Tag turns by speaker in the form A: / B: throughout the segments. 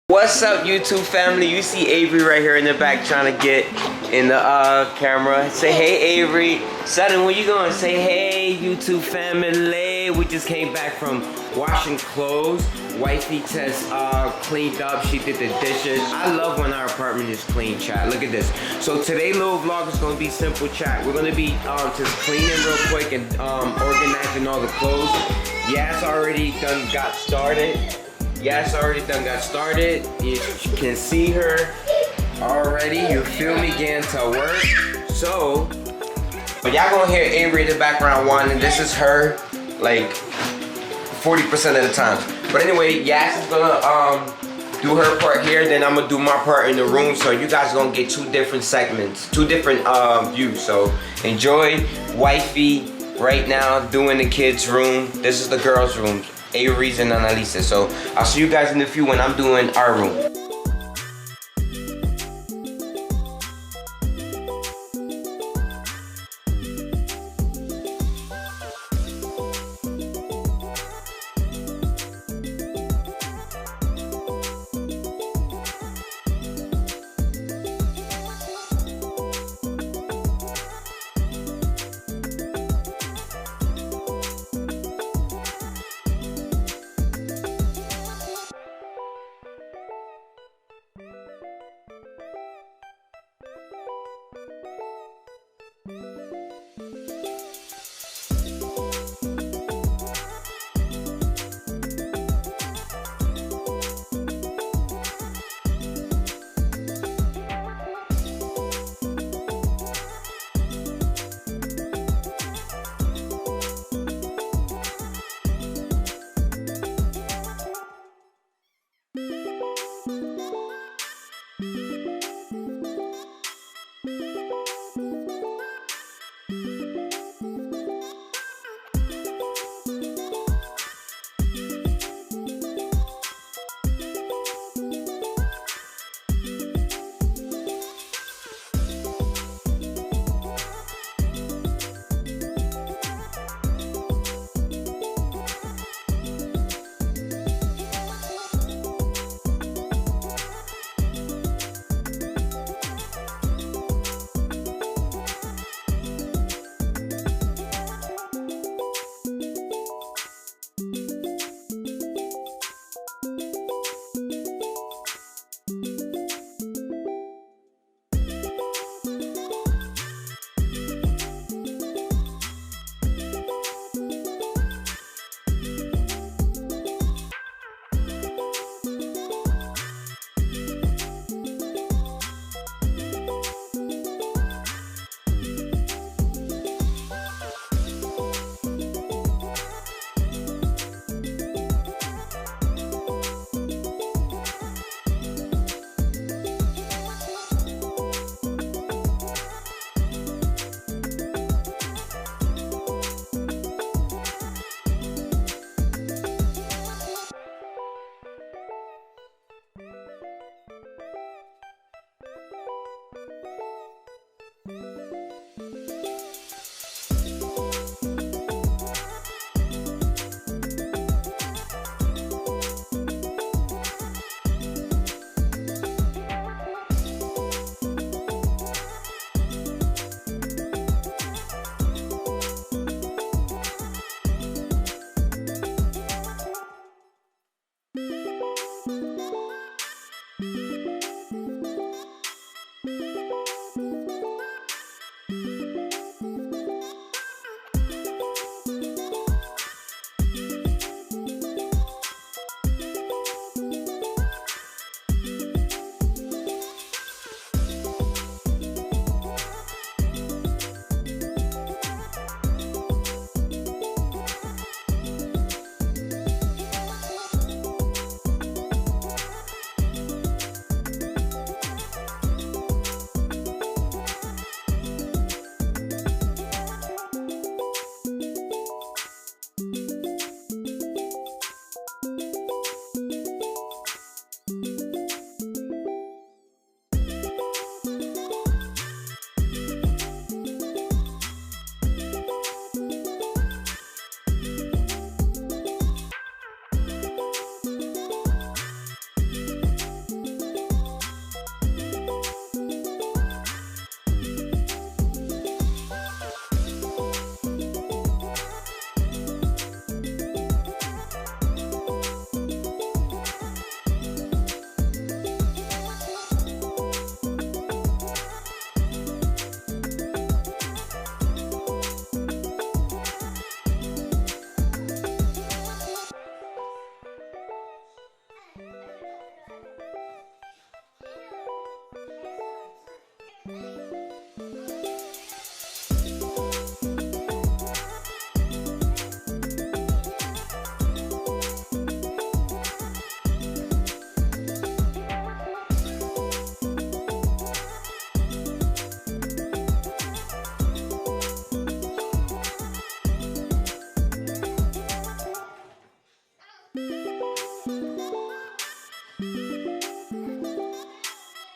A: What's up, YouTube family? You see Avery right here in the back trying to get in the camera. Say hey, Avery. Sutton, where you going? Say hey, YouTube family. We just came back from washing clothes. Wifey just cleaned up. She did the dishes. I love when our apartment is clean, chat. Look at this. So today's little vlog is gonna be simple, chat. We're gonna be just cleaning real quick and organizing all the clothes. Yas already done got started. Yes, already done got started. You can see her already. You feel me, getting to work. So, y'all gonna hear Avery in the background whining. This is her, like 40% of the time. But anyway, Yas is gonna do her part here. Then I'm gonna do my part in the room. So you guys gonna get two different segments, two different views. So enjoy Wifey right now doing the kids' room. This is the girls' room. Avery's and Annalisa. So I'll see you guys in the few when I'm doing our room.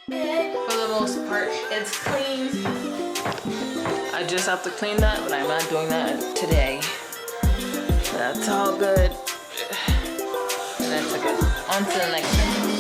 B: For the most part, it's clean. I just have to clean that, but I'm not doing that today. That's all good. That's good. On to the next thing.